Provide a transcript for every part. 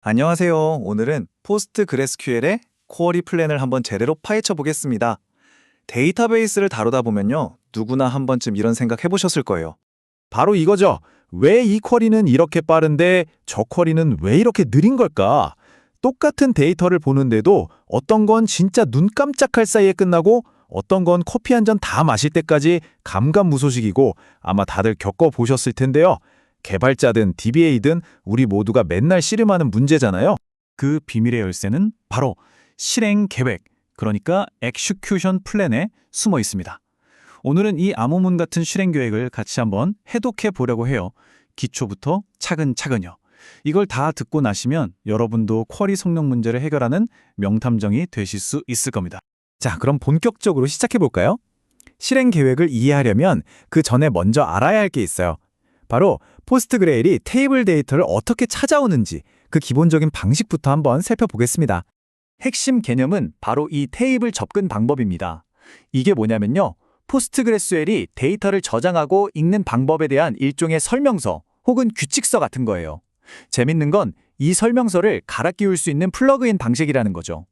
안녕하세요. 오늘은 포스트그레스QL의 쿼리 플랜을 한번 제대로 파헤쳐 보겠습니다. 데이터베이스를 다루다 보면요. 누구나 한 번쯤 이런 생각 해보셨을 거예요. 바로 이거죠. 왜 이 쿼리는 이렇게 빠른데 저 쿼리는 왜 이렇게 느린 걸까? 똑같은 데이터를 보는데도 어떤 건 진짜 눈 깜짝할 사이에 끝나고 어떤 건 커피 한 잔 다 마실 때까지 감감무소식이고 아마 다들 겪어보셨을 텐데요. 개발자든 DBA든 우리 모두가 맨날 씨름하는 문제잖아요. 그 비밀의 열쇠는 바로 실행 계획, 그러니까 execution 플랜에 숨어 있습니다. 오늘은 이 암호문 같은 실행 계획을 같이 한번 해독해 보려고 해요. 기초부터 차근차근요. 이걸 다 듣고 나시면 여러분도 쿼리 성능 문제를 해결하는 명탐정이 되실 수 있을 겁니다. 자, 그럼 본격적으로 시작해 볼까요? 실행 계획을 이해하려면 그 전에 먼저 알아야 할 게 있어요. 바로 포스트그레일이 테이블 데이터를 어떻게 찾아오는지 그 기본적인 방식부터 한번 살펴보겠습니다. 핵심 개념은 바로 이 테이블 접근 방법입니다. 이게 뭐냐면요. 포스트그레스QL이 데이터를 저장하고 읽는 방법에 대한 일종의 설명서 혹은 규칙서 같은 거예요. 재밌는 건 이 설명서를 갈아 끼울 수 있는 플러그인 방식이라는 거죠.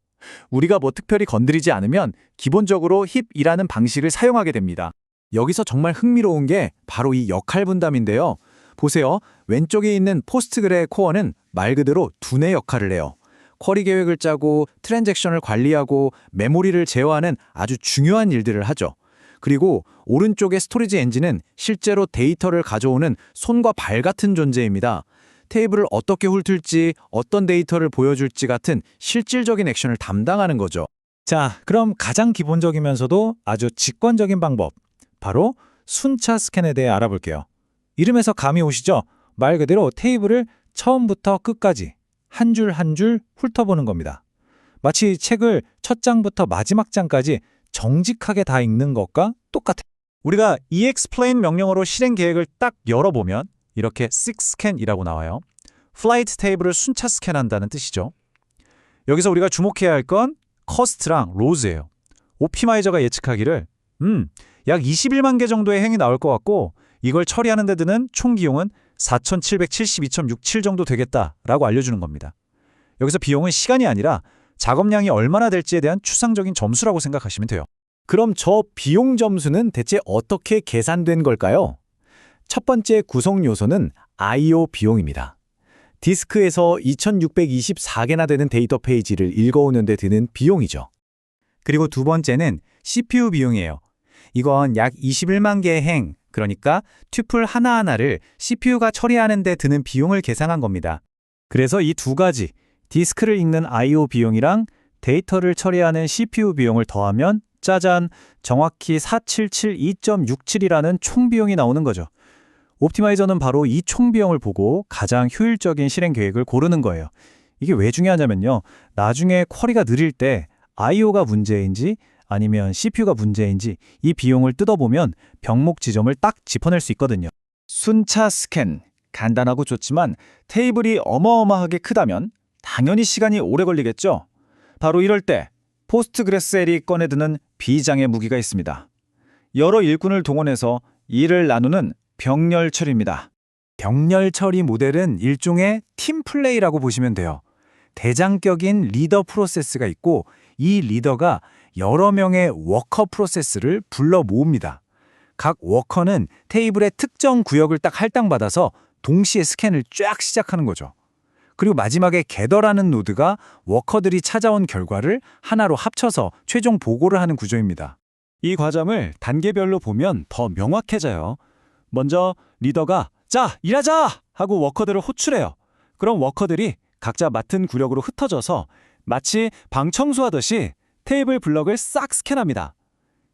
우리가 뭐 특별히 건드리지 않으면 기본적으로 힙이라는 방식을 사용하게 됩니다. 여기서 정말 흥미로운 게 바로 이 역할 분담인데요. 보세요. 왼쪽에 있는 포스트그레 코어는 말 그대로 두뇌 역할을 해요. 쿼리 계획을 짜고 트랜잭션을 관리하고 메모리를 제어하는 아주 중요한 일들을 하죠. 그리고 오른쪽의 스토리지 엔진은 실제로 데이터를 가져오는 손과 발 같은 존재입니다. 테이블을 어떻게 훑을지, 어떤 데이터를 보여줄지 같은 실질적인 액션을 담당하는 거죠. 자, 그럼 가장 기본적이면서도 아주 직관적인 방법, 바로 순차 스캔에 대해 알아볼게요. 이름에서 감이 오시죠? 말 그대로 테이블을 처음부터 끝까지 한 줄 한 줄 훑어보는 겁니다. 마치 책을 첫 장부터 마지막 장까지 정직하게 다 읽는 것과 똑같아요. 우리가 explain 명령어로 실행 계획을 딱 열어보면 이렇게 scan이라고 나와요. 플라이트 테이블을 순차 스캔한다는 뜻이죠. 여기서 우리가 주목해야 할 건 커스트랑 로즈예요. 오피마이저가 예측하기를 약 21만 개 정도의 행이 나올 것 같고 이걸 처리하는 데 드는 총 비용은 4,772.67 정도 되겠다라고 알려주는 겁니다. 여기서 비용은 시간이 아니라 작업량이 얼마나 될지에 대한 추상적인 점수라고 생각하시면 돼요. 그럼 저 비용 점수는 대체 어떻게 계산된 걸까요? 첫 번째 구성 요소는 I/O 비용입니다. 디스크에서 2624개나 되는 데이터 페이지를 읽어오는 데 드는 비용이죠. 그리고 두 번째는 CPU 비용이에요. 이건 약 21만 개의 행, 그러니까 튜플 하나하나를 CPU가 처리하는 데 드는 비용을 계산한 겁니다. 그래서 이 두 가지, 디스크를 읽는 I/O 비용이랑 데이터를 처리하는 CPU 비용을 더하면 짜잔, 정확히 4772.67이라는 총 비용이 나오는 거죠. 옵티마이저는 바로 이 총 비용을 보고 가장 효율적인 실행 계획을 고르는 거예요. 이게 왜 중요하냐면요. 나중에 쿼리가 느릴 때 I/O가 문제인지 아니면 CPU가 문제인지 이 비용을 뜯어보면 병목 지점을 딱 짚어낼 수 있거든요. 순차 스캔, 간단하고 좋지만 테이블이 어마어마하게 크다면 당연히 시간이 오래 걸리겠죠? 바로 이럴 때 포스트그레스QL이 꺼내드는 비장의 무기가 있습니다. 여러 일꾼을 동원해서 일을 나누는 병렬 처리입니다. 병렬 처리 모델은 일종의 팀 플레이라고 보시면 돼요. 대장격인 리더 프로세스가 있고 이 리더가 여러 명의 워커 프로세스를 불러 모읍니다. 각 워커는 테이블의 특정 구역을 딱 할당받아서 동시에 스캔을 쫙 시작하는 거죠. 그리고 마지막에 게더라는 노드가 워커들이 찾아온 결과를 하나로 합쳐서 최종 보고를 하는 구조입니다. 이 과정을 단계별로 보면 더 명확해져요. 먼저 리더가 자, 일하자! 하고 워커들을 호출해요. 그럼 워커들이 각자 맡은 구역으로 흩어져서 마치 방 청소하듯이 테이블 블럭을 싹 스캔합니다.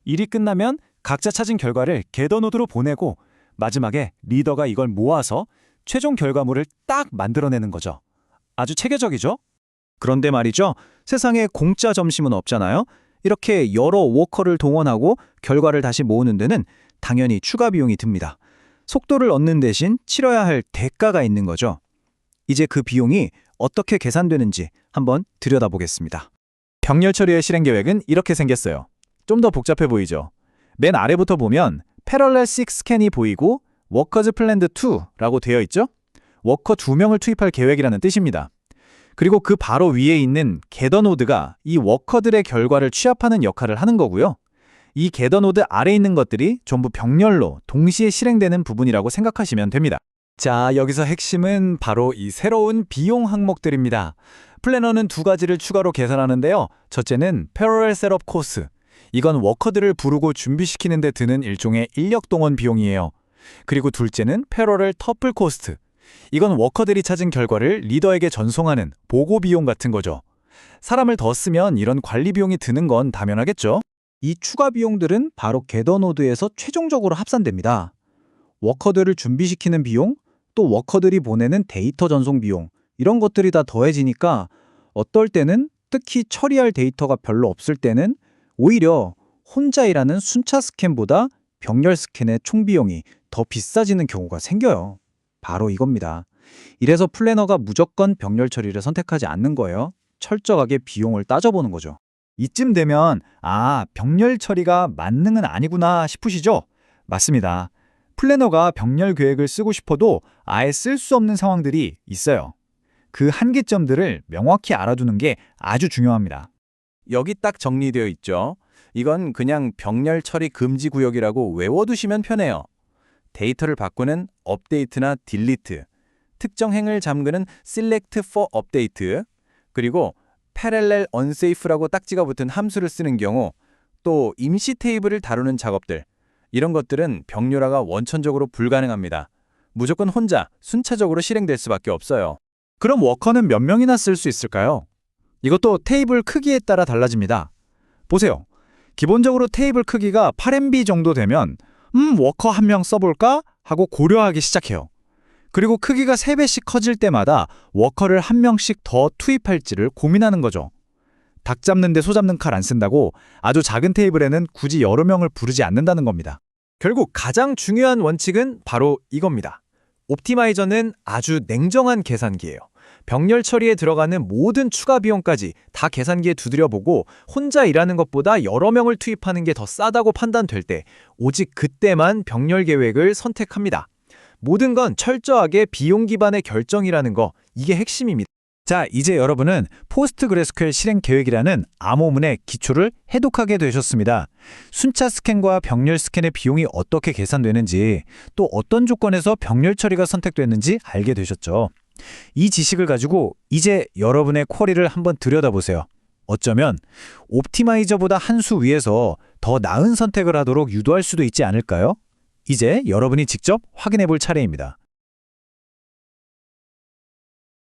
일이 끝나면 각자 찾은 결과를 게더 노드로 보내고 마지막에 리더가 이걸 모아서 최종 결과물을 딱 만들어내는 거죠. 아주 체계적이죠? 그런데 말이죠. 세상에 공짜 점심은 없잖아요. 이렇게 여러 워커를 동원하고 결과를 다시 모으는 데는 당연히 추가 비용이 듭니다. 속도를 얻는 대신 치러야 할 대가가 있는 거죠. 이제 그 비용이 어떻게 계산되는지 한번 들여다보겠습니다. 병렬 처리의 실행 계획은 이렇게 생겼어요. 좀 더 복잡해 보이죠? 맨 아래부터 보면 Parallel 6 스캔이 보이고 Workers Planned 2라고 되어 있죠? 워커 2명을 투입할 계획이라는 뜻입니다. 그리고 그 바로 위에 있는 게더 노드가 이 워커들의 결과를 취합하는 역할을 하는 거고요. 이 게더 노드 아래에 있는 것들이 전부 병렬로 동시에 실행되는 부분이라고 생각하시면 됩니다. 자, 여기서 핵심은 바로 이 새로운 비용 항목들입니다. 플래너는 두 가지를 추가로 계산하는데요. 첫째는 Parallel Setup Cost. 이건 워커들을 부르고 준비시키는 데 드는 일종의 인력 동원 비용이에요. 그리고 둘째는 Parallel Tuple Cost. 이건 워커들이 찾은 결과를 리더에게 전송하는 보고 비용 같은 거죠. 사람을 더 쓰면 이런 관리 비용이 드는 건 당연하겠죠. 이 추가 비용들은 바로 게더 노드에서 최종적으로 합산됩니다. 워커들을 준비시키는 비용, 또 워커들이 보내는 데이터 전송 비용, 이런 것들이 다 더해지니까 어떨 때는 특히 처리할 데이터가 별로 없을 때는 오히려 혼자 일하는 순차 스캔보다 병렬 스캔의 총 비용이 더 비싸지는 경우가 생겨요. 바로 이겁니다. 이래서 플래너가 무조건 병렬 처리를 선택하지 않는 거예요. 철저하게 비용을 따져보는 거죠. 이쯤 되면 병렬 처리가 만능은 아니구나 싶으시죠? 맞습니다. 플래너가 병렬 계획을 쓰고 싶어도 아예 쓸 수 없는 상황들이 있어요. 그 한계점들을 명확히 알아두는 게 아주 중요합니다. 여기 딱 정리되어 있죠. 이건 그냥 병렬 처리 금지 구역이라고 외워두시면 편해요. 데이터를 바꾸는 업데이트나 딜리트, 특정 행을 잠그는 select for update, 그리고 parallel unsafe라고 딱지가 붙은 함수를 쓰는 경우, 또 임시 테이블을 다루는 작업들, 이런 것들은 병렬화가 원천적으로 불가능합니다. 무조건 혼자 순차적으로 실행될 수밖에 없어요. 그럼 워커는 몇 명이나 쓸 수 있을까요? 이것도 테이블 크기에 따라 달라집니다. 보세요. 기본적으로 테이블 크기가 8MB 정도 되면 워커 한 명 써볼까? 하고 고려하기 시작해요. 그리고 크기가 3배씩 커질 때마다 워커를 한 명씩 더 투입할지를 고민하는 거죠. 닭 잡는데 소 잡는 칼 안 쓴다고 아주 작은 테이블에는 굳이 여러 명을 부르지 않는다는 겁니다. 결국 가장 중요한 원칙은 바로 이겁니다. 옵티마이저는 아주 냉정한 계산기예요. 병렬 처리에 들어가는 모든 추가 비용까지 다 계산기에 두드려보고 혼자 일하는 것보다 여러 명을 투입하는 게 더 싸다고 판단될 때 오직 그때만 병렬 계획을 선택합니다. 모든 건 철저하게 비용 기반의 결정이라는 거, 이게 핵심입니다. 자, 이제 여러분은 포스트그레스QL 실행 계획이라는 암호문의 기초를 해독하게 되셨습니다. 순차 스캔과 병렬 스캔의 비용이 어떻게 계산되는지, 또 어떤 조건에서 병렬 처리가 선택됐는지 알게 되셨죠. 이 지식을 가지고 이제 여러분의 쿼리를 한번 들여다보세요. 어쩌면 옵티마이저보다 한 수 위에서 더 나은 선택을 하도록 유도할 수도 있지 않을까요? 이제 여러분이 직접 확인해 볼 차례입니다.